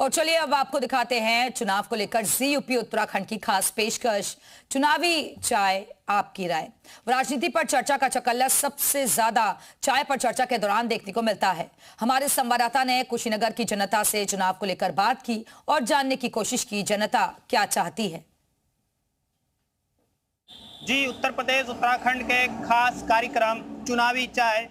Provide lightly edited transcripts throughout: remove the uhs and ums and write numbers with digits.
और चलिए अब आपको दिखाते हैं चुनाव को लेकर जी यूपी उत्तराखंड की खास पेशकश। चुनावी चाय आपकी राय। राजनीति पर चर्चा का चकल्ला सबसे ज्यादा चाय पर चर्चा के दौरान देखने को मिलता है। हमारे संवाददाता ने कुशीनगर की जनता से चुनाव को लेकर बात की और जानने की कोशिश की जनता क्या चाहती है। जी, उत्तर प्रदेश उत्तराखंड के खास कार्यक्रम चुनावी चाय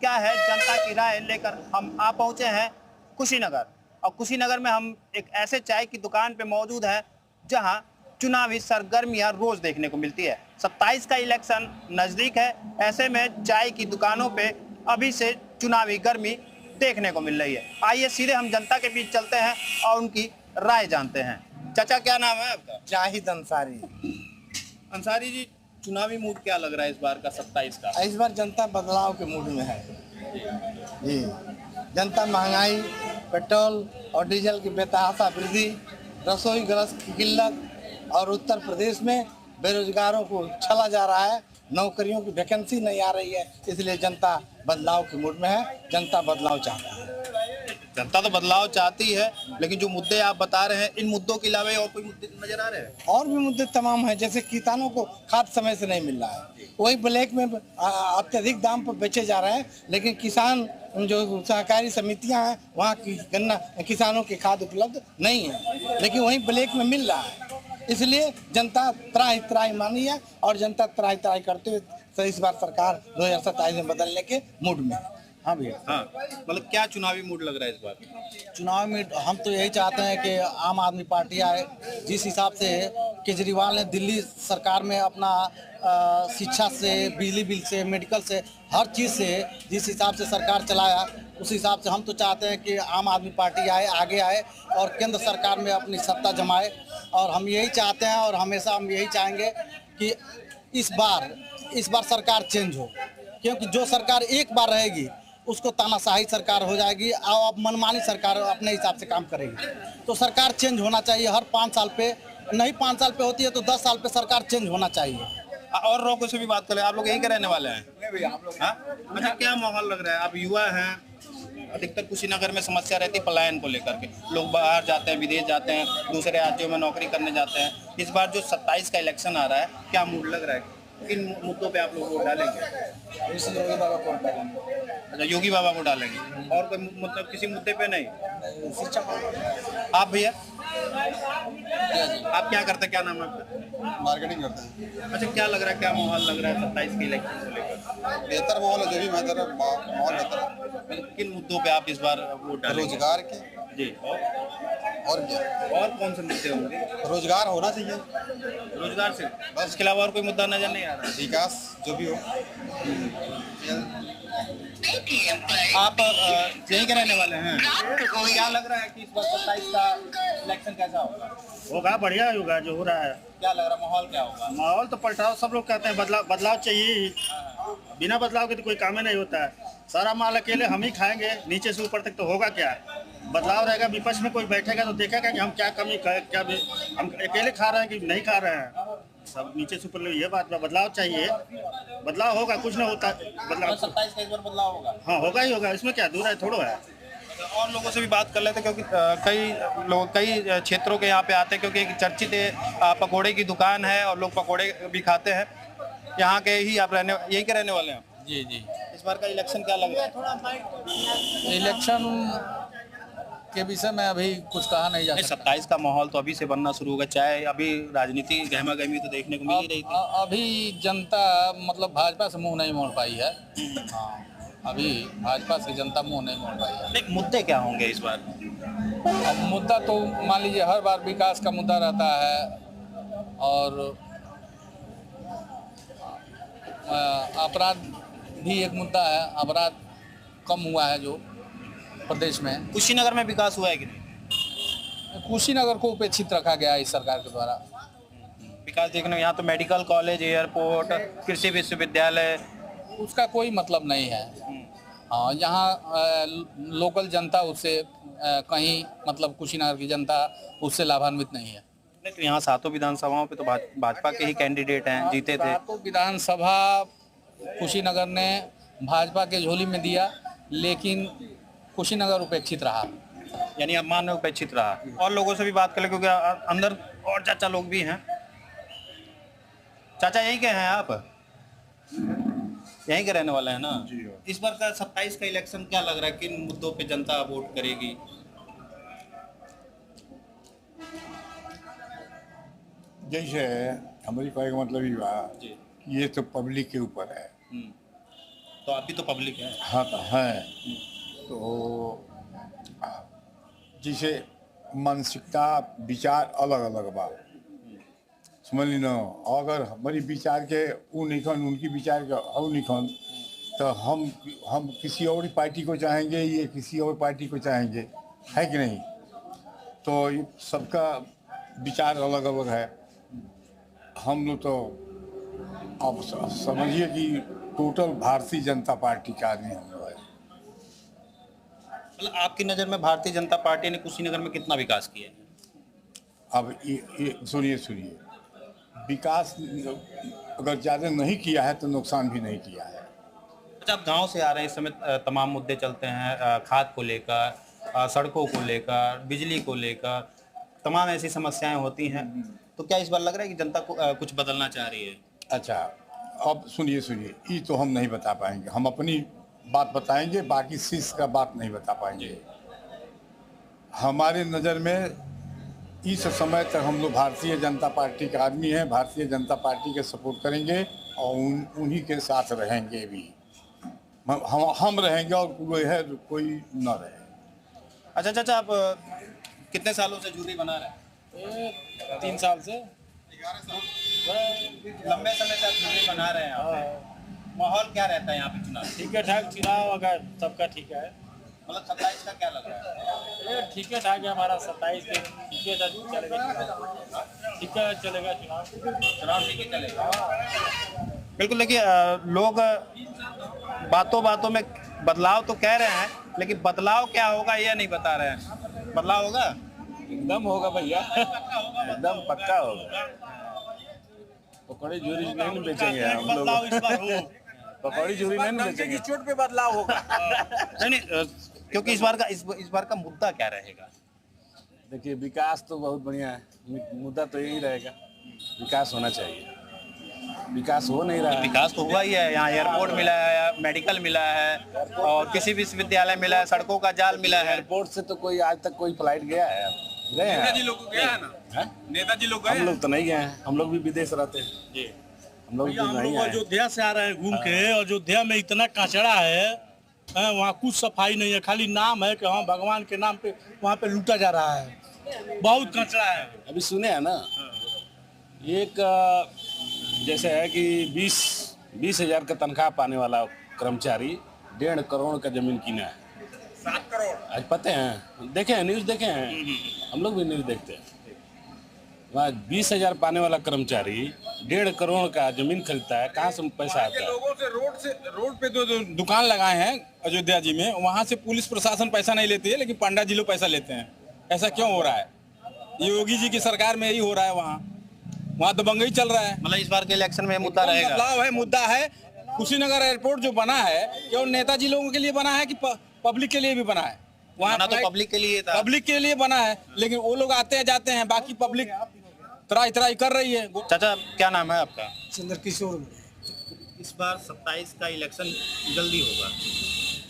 क्या है जनता की राय लेकर हम आ पहुंचे हैं कुशीनगर। और कुशीनगर में हम एक ऐसे चाय की दुकान पे मौजूद है जहां चुनावी सरगर्मियां रोज देखने को मिलती है। 27 का इलेक्शन नजदीक है, ऐसे में चाय की दुकानों पे अभी से चुनावी गर्मी देखने को मिल रही है। आइए सीधे हम जनता के बीच चलते हैं और उनकी राय जानते हैं। चाचा, क्या नाम है आपका? जाहिद अंसारी। अंसारी जी, चुनावी मूड क्या लग रहा है इस बार का 27 का? इस बार जनता बदलाव के मूड में है जी। जनता महंगाई, पेट्रोल और डीजल की बेतहाशा वृद्धि, रसोई गैस की किल्लत और उत्तर प्रदेश में बेरोजगारों को छला जा रहा है, नौकरियों की वैकेंसी नहीं आ रही है, इसलिए जनता बदलाव के मूड में है। जनता बदलाव चाहती है। जनता तो बदलाव चाहती है, लेकिन जो मुद्दे आप बता रहे हैं, इन मुद्दों के अलावा और कोई मुद्दे नजर आ रहे हैं? और भी मुद्दे तमाम हैं, जैसे किसानों को खाद समय से नहीं मिल रहा है, वही ब्लैक में अत्यधिक दाम पर बेचे जा रहे हैं, लेकिन किसान जो सहकारी समितियां हैं वहाँ की गन्ना किसानों की खाद उपलब्ध नहीं है, लेकिन वहीं ब्लैक में मिल रहा है। इसलिए जनता त्राही त्राही मानी है और जनता त्राही त्राही करते हुए इस बार सरकार 2027 में बदलने के मूड में है। हाँ भैया, हाँ, मतलब क्या चुनावी मूड लग रहा है इस बार? चुनाव में हम तो यही चाहते हैं कि आम आदमी पार्टी आए। जिस हिसाब से केजरीवाल ने दिल्ली सरकार में अपना शिक्षा से, बिजली बिल से, मेडिकल से, हर चीज़ से जिस हिसाब से सरकार चलाया, उस हिसाब से हम तो चाहते हैं कि आम आदमी पार्टी आए, आगे आए और केंद्र सरकार में अपनी सत्ता जमाए। और हम यही चाहते हैं और हमेशा हम यही चाहेंगे कि इस बार सरकार चेंज हो, क्योंकि जो सरकार एक बार रहेगी उसको तानाशाही सरकार हो जाएगी और अब मनमानी सरकार अपने हिसाब से काम करेगी। तो सरकार चेंज होना चाहिए हर 5 साल पे, नहीं 5 साल पे होती है तो 10 साल पे सरकार चेंज होना चाहिए। और लोगों से भी बात करें, आप लोग यहीं के रहने वाले हैं? अच्छा, क्या माहौल लग रहा है? आप युवा हैं, अधिकतर कुशीनगर में समस्या रहती है पलायन को लेकर के, लोग बाहर जाते हैं, विदेश जाते हैं, दूसरे राज्यों में नौकरी करने जाते हैं। इस बार जो 27 का इलेक्शन आ रहा है, क्या मूड लग रहा है? किन मुद्दों पे आप लोग वोट डालेंगे? योगी बाबा को डालेंगे। अच्छा, योगी बाबा को डालेंगे, और कोई मतलब किसी मुद्दे पे नहीं? आप भैया, आप क्या करते हैं? क्या नाम है आपका? मार्केटिंग करते हैं। अच्छा, क्या लग रहा है, क्या माहौल लग रहा है 27 के इलेक्शन को लेकर? बेहतर माहौल है, जो भी बेहतर है माहौल बेहतर है। किन मुद्दों पे आप इस बार वोट डालेंगे? रोजगार के जी, और क्या, और कौन से मुद्दे होंगे? रोजगार होना चाहिए, रोजगार से बस, इसके अलावा और कोई मुद्दा नजर नहीं आ रहा? विकास जो भी हो। आप यहीं के रहने वाले हैं, तो क्या लग रहा है कि इस बार 27 का इलेक्शन कैसा होगा? होगा, बढ़िया होगा जो हो रहा है। क्या लग रहा है, माहौल क्या होगा? माहौल तो पलटाव, सब लोग कहते हैं बदलाव चाहिए ही। बिना बदलाव के तो कोई काम ही नहीं होता है। सारा माल अकेले हम ही खाएंगे, नीचे से ऊपर तक तो होगा क्या? बदलाव रहेगा, विपक्ष में कोई बैठेगा तो देखेगा कि हम क्या कमी, क्या हम अकेले खा रहे हैं कि नहीं खा रहे हैं। सब नीचे से ऊपर, ये बात, बदलाव चाहिए। बदलाव होगा, कुछ ना होता बदलाव। 27 का इस बार बदलाव होगा? हाँ, होगा ही होगा, इसमें क्या दूर है, थोड़ा है। और लोगों से भी बात कर लेते, क्योंकि कई क्षेत्रों के यहाँ पे आते हैं, क्योंकि एक चर्चित पकोड़े की दुकान है और लोग पकोड़े भी खाते हैं। यहाँ के ही आप यहीं के रहने वाले हैं? जी जी। इस बार का इलेक्शन क्या लग रहा है? इलेक्शन के विषय में अभी कुछ कहा नहीं जा सकता। 27 का माहौल तो अभी से बनना शुरू होगा, चाहे अभी राजनीति गहमा गहमी तो देखने को मिल ही रही थी। अभी जनता मतलब भाजपा से मुंह नहीं मोड़ पाई है। हाँ, अभी भाजपा से जनता मुंह नहीं मोड़ पाई है। लेकिन मुद्दे क्या होंगे इस बार? अब मुद्दा तो मान लीजिए हर बार विकास का मुद्दा रहता है और अपराध भी एक मुद्दा है। अपराध कम हुआ है जो प्रदेश में। कुशीनगर में विकास हुआ है कि नहीं? कुशीनगर को उपेक्षित रखा गया है इस सरकार के द्वारा। विकास देखने, यहाँ तो मेडिकल कॉलेज, एयरपोर्ट, कृषि विश्वविद्यालय, उसका कोई मतलब नहीं है। हाँ, यहाँ लोकल जनता उससे कहीं मतलब कुशीनगर की जनता उससे लाभान्वित नहीं है। तो यहाँ 7 विधानसभाओं पे तो भाजपा के ही कैंडिडेट हैं, जीते थे। 7 विधानसभा कुशीनगर ने भाजपा के झोली में दिया, लेकिन कुशीनगर उपेक्षित रहा। यानी अपमान में उपेक्षित रहा। और लोगों से भी बात कर ले, क्योंकि अंदर और चाचा लोग भी हैं। चाचा यहीं के हैं आप? यहीं के रहने वाले हैं ना जी। इस बार का 27 का इलेक्शन क्या लग रहा है, किन मुद्दों पे जनता वोट करेगी? जैसे हमारी कहने का मतलब ये बा जी। कि ये तो पब्लिक के ऊपर है। तो आप भी तो पब्लिक है। हाँ तो है। तो जैसे मानसिकता विचार अलग अलग बा, समझ ली ना। अगर हमारी विचार के ऊ निखन, उनकी विचार के और निखन, तो हम किसी और पार्टी को चाहेंगे, ये किसी और पार्टी को चाहेंगे, है कि नहीं? तो ये सबका विचार अलग अलग है। हम लोग तो अब समझिए कि टोटल भारतीय जनता पार्टी का आदमी हम लोग है। मतलब आपकी नज़र में भारतीय जनता पार्टी ने कुशीनगर में कितना विकास किया है? अब ये सुनिए, विकास अगर ज़्यादा नहीं किया है तो नुकसान भी नहीं किया है। अच्छा, आप गांव से आ रहे हैं, इस समय तमाम मुद्दे चलते हैं, खाद को लेकर, सड़कों को लेकर, बिजली को लेकर, तमाम ऐसी समस्याएं होती हैं। तो क्या इस बार लग रहा है कि जनता को कुछ बदलना चाह रही है? अच्छा, अब सुनिए, ये तो हम नहीं बता पाएंगे। हम अपनी बात बताएंगे, बाकी शीश का बात नहीं बता पाएंगे। हमारे नज़र में इस समय तक हम लोग भारतीय जनता पार्टी के आदमी हैं, भारतीय जनता पार्टी के सपोर्ट करेंगे और उन्हीं के साथ रहेंगे भी। हम रहेंगे और कोई न रहे। अच्छा चाचा, आप कितने सालों से जूरी बना रहे हैं? 3 साल से। लंबे समय से आप जूरी बना रहे हैं। माहौल क्या रहता है यहाँ पे चुनाव? ठीक है ठाक चुनाव, अगर सबका ठीक है। मतलब 27 का क्या लग रहा है? ये ठीक है ठाक है हमारा 27 के, ठीक है चलेगा चुनाव, ठीक है चलेगा चुनाव ठीक है चलेगा। बिल्कुल, देखिए लोग बातों में बदलाव तो कह रहे हैं, लेकिन बदलाव क्या होगा ये नहीं बता रहे हैं। बदलाव होगा? एकदम होगा भैया, एकदम पक्का होगा। पकौड़ी झूरी नहीं बेचेंगे हम लोग, पकौड़ी झूरी नहीं बेचेंगे, चोट पे बदलाव होगा। नहीं, क्योंकि इस बार का मुद्दा क्या रहेगा? देखिए विकास तो बहुत बढ़िया है, मुद्दा तो यही रहेगा, विकास होना चाहिए। विकास हो नहीं रहा है। विकास तो हुआ ही है, यहाँ एयरपोर्ट मिला है, मेडिकल मिला है, और कृषि विश्वविद्यालय मिला है, सड़कों का जाल मिला है। एयरपोर्ट से तो कोई आज तक कोई फ्लाइट गया है? गए हैं नेताजी लोग गया है ना? नेताजी लोग गए? हम लोग तो नहीं गए हैं, हम लोग भी विदेश रहते हैं जी। हम लोग नहीं आए। अयोध्या से आ रहे हैं घूम के। अयोध्या में इतना कचरा है, वहाँ कुछ सफाई नहीं है, खाली नाम है कि हाँ भगवान के नाम पे वहाँ पे लूटा जा रहा है, बहुत कचरा है। अभी सुने हैं ना, एक जैसे है कि 20,000 का तनख्वाह पाने वाला कर्मचारी 1.5 करोड़ का जमीन किना है। 7 करोड़। आज पते हैं, देखे हैं न्यूज़, देखे हैं, हम लोग भी न्यूज़ देखते हैं। वहाँ 20,000 पाने वाला कर्मचारी 1.5 करोड़ का जमीन खरीदता है, कहाँ से पैसा आता है? लोगों से रोड पे जो दुकान लगाए हैं अयोध्या जी में, वहाँ से पुलिस प्रशासन पैसा नहीं लेती है, लेकिन पंडित जी लोग पैसा लेते हैं। ऐसा क्यों हो रहा है? योगी जी की सरकार में यही हो रहा है। वहाँ तो दबंगई चल रहा है। मतलब इस बार के इलेक्शन में मुद्दा रहेगा? बदलाव है, मुद्दा है। कुशीनगर एयरपोर्ट जो बना है, केवल नेताजी लोगों के लिए बना है कि पब्लिक के लिए भी बना है? वहाँ तो पब्लिक के लिए था। पब्लिक के लिए बना है, लेकिन वो लोग आते हैं जाते हैं, बाकी पब्लिक तराई कर रही है। चाचा, क्या नाम है आपका? चंद्र किशोर। इस बार 27 का इलेक्शन जल्दी होगा,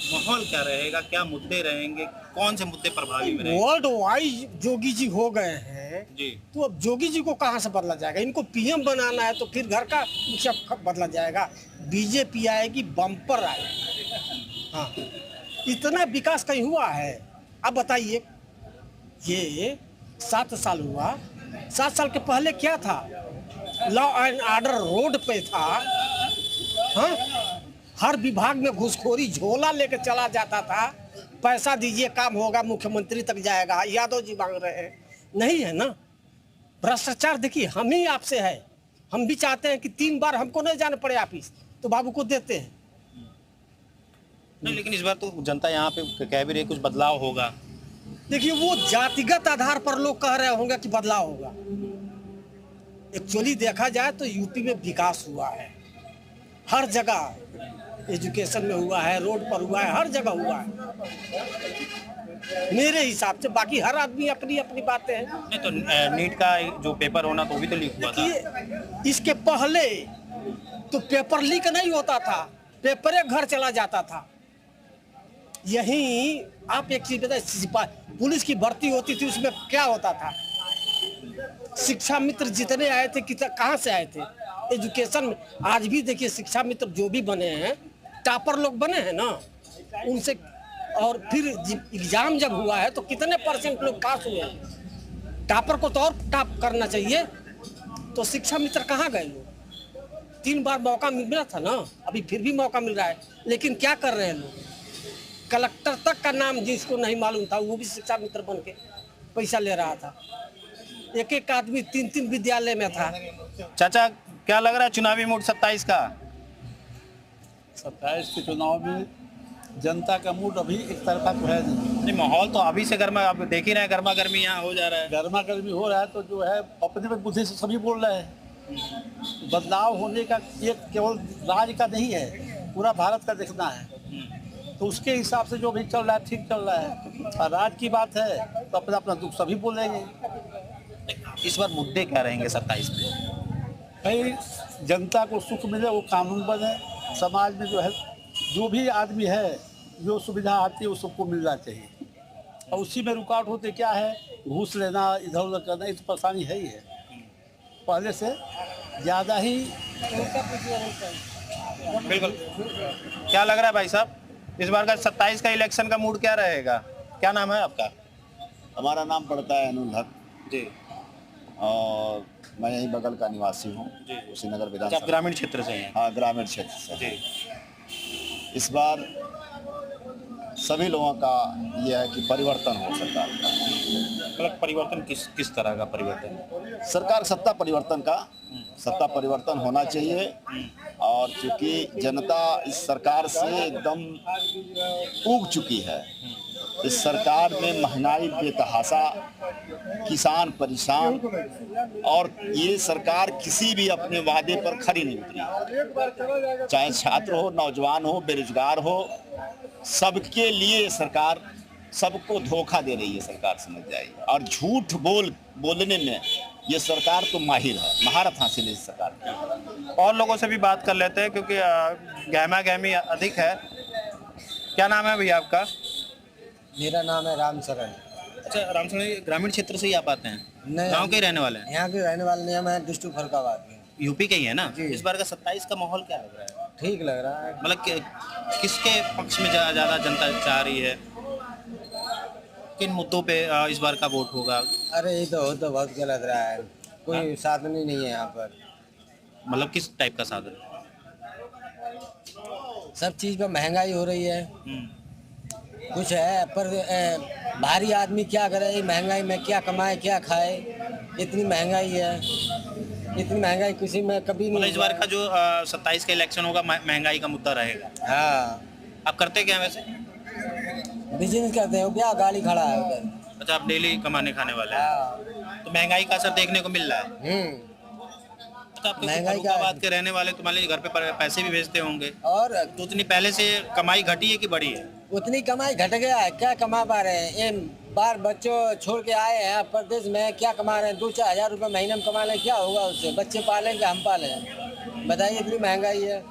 माहौल क्या रहेगा, क्या मुद्दे रहेंगे, कौन से मुद्दे प्रभावी में रहेंगे? वर्ल्ड वाइड जोगी जी हो गए हैं जी, तो अब जोगी जी को कहाँ से बदला जाएगा? इनको पीएम बनाना है तो फिर घर का मुखिया बदला जाएगा। बीजेपी आएगी, बम्पर आएगा। हाँ, इतना विकास कहीं हुआ है? अब बताइए, ये 7 साल हुआ, 7 साल के पहले क्या था? लॉ एंड ऑर्डर रोड पे था। हाँ, हर विभाग में घुसखोरी, झोला लेके चला जाता था, पैसा दीजिए काम होगा, मुख्यमंत्री तक जाएगा। यादव जी मांग रहे हैं, नहीं है ना? भ्रष्टाचार देखिए हम ही आपसे है, हम भी चाहते हैं कि 3 बार हमको नहीं जाना पड़े ऑफिस, तो बाबू को देते हैं। नहीं, लेकिन इस बार तो जनता यहाँ पे कह भी रही कुछ बदलाव होगा। देखिए वो जातिगत आधार पर लोग कह रहे होंगे कि बदलाव होगा। एक्चुअली देखा जाए तो यूपी में विकास हुआ है, हर जगह एजुकेशन में हुआ है, रोड पर हुआ है, हर जगह हुआ है। मेरे हिसाब से। बाकी हर आदमी अपनी अपनी बातें हैं। नहीं तो नीट का जो पेपर होना तो भी तो लीक हुआ था। देखिए, इसके पहले तो पेपर लीक नहीं होता था, पेपर घर चला जाता था। यही आप एक चीज बताए, पुलिस की भर्ती होती थी, उसमें क्या होता था? शिक्षा मित्र जितने आए थे कहाँ से आए थे? एजुकेशन में। आज भी देखिए शिक्षा मित्र जो भी बने हैं, टॉपर लोग बने हैं ना उनसे। और फिर एग्जाम जब हुआ है तो कितने % लोग पास हुए हैं? टॉपर को तो और टॉप करना चाहिए। तो शिक्षा मित्र कहाँ गए लोग? 3 बार मौका मिला था ना, अभी फिर भी मौका मिल रहा है, लेकिन क्या कर रहे हैं लोग? कलेक्टर तक का नाम जिसको नहीं मालूम था वो भी शिक्षा मित्र बन के पैसा ले रहा था। एक एक आदमी 3-3 विद्यालय में था। चाचा क्या लग रहा है चुनावी मूड 27 का? 27 के चुनाव में जनता का मूड अभी एक तरफा तो है नहीं। माहौल तो अभी से गर्मा, आप देख ही रहे हैं गर्मा गर्मी यहाँ हो जा रहा है। गर्मा गर्मी हो रहा है तो जो है अपने में बुद्धि से सभी बोल रहे हैं। बदलाव होने का एक केवल राज्य का नहीं है, पूरा भारत का देखना है। तो उसके हिसाब से जो भी चल रहा है ठीक चल रहा है। और राज्य की बात है तो अपना अपना दुख सभी बोलेंगे। इस बार मुद्दे क्या रहेंगे 27 में? भाई जनता को सुख मिले, वो कानून बने, समाज में जो है जो भी आदमी है जो सुविधा आती है वो सबको मिलना चाहिए। और उसी में रुकावट होते क्या है, घूस लेना, इधर उधर करना, ये तो परेशानी है ही है। पहले से ज़्यादा ही। बिल्कुल। क्या लग रहा है भाई साहब, इस बार का 27 का इलेक्शन का मूड क्या रहेगा? क्या नाम है आपका? हमारा नाम पड़ता है अनुल हक जी। और मैं यहीं बगल का निवासी हूँ, कुशीनगर विधानसभा। आप ग्रामीण क्षेत्र से हैं? हाँ, ग्रामीण क्षेत्र से जी। इस बार सभी लोगों का यह है कि परिवर्तन हो सरकार का। मतलब परिवर्तन किस तरह का परिवर्तन? सरकार सत्ता परिवर्तन होना चाहिए। और चूंकि जनता इस सरकार से एकदम ऊब चुकी है। इस सरकार में महंगाई बेतहाशा, किसान परेशान, और ये सरकार किसी भी अपने वादे पर खरी नहीं उतरी। चाहे छात्र हो, नौजवान हो, बेरोजगार हो, सबके लिए सरकार सबको धोखा दे रही है सरकार, समझ जाइए। और झूठ बोलने में ये सरकार तो माहिर है, महारत हासिल है इस सरकार की। और लोगों से भी बात कर लेते हैं क्योंकि गहमा गहमी अधिक है। क्या नाम है भैया आपका? मेरा नाम है रामचरण। अच्छा, रामचरण ग्रामीण क्षेत्र से ही आप आते हैं? नहीं, गांव के ही रहने वाले हैं? यहाँ के रहने वाले नहीं, मैं डिस्ट्रिक्ट फरुखाबाद में। यूपी के ही है ना? इस बार का 27 का माहौल क्या लग रहा है? ठीक लग रहा है। मतलब किसके पक्ष में ज्यादा जनता चाह रही है? किन मुद्दों पे इस बार का वोट होगा? अरे ये तो बहुत गलत रहा है, कोई साधन ही नहीं है यहाँ पर। मतलब किस टाइप का साधन? सब चीज पर महंगाई हो रही है। कुछ है पर भारी आदमी क्या करे, महंगाई में क्या कमाए क्या खाए, इतनी महंगाई है। इतनी महंगाई किसी में कभी नहीं। इस बार का जो 27 का इलेक्शन होगा महंगाई का मुद्दा रहेगा। हाँ। आप करते क्या वैसे? बिजनेस करते हो क्या? गाड़ी खड़ा है उधर। अच्छा, आप डेली कमाने खाने वाले हैं। तो महंगाई का असर देखने को मिल रहा है। तो आप फरुखाबाद के रहने वाले, तो मान लीजिए घर पे पैसे भी भेजते होंगे, और तो उतनी पहले से कमाई घटी है कि बढ़ी है? उतनी कमाई घट गया है, क्या कमा पा रहे हैं? ये बार बच्चों छोड़ के आए हैं प्रदेश में, क्या कमा रहे हैं? 2-4 हज़ार रुपये महीने में कमा लें, क्या होगा उससे? बच्चे पालेंगे हम पालें? बताइए, इतनी महंगाई है।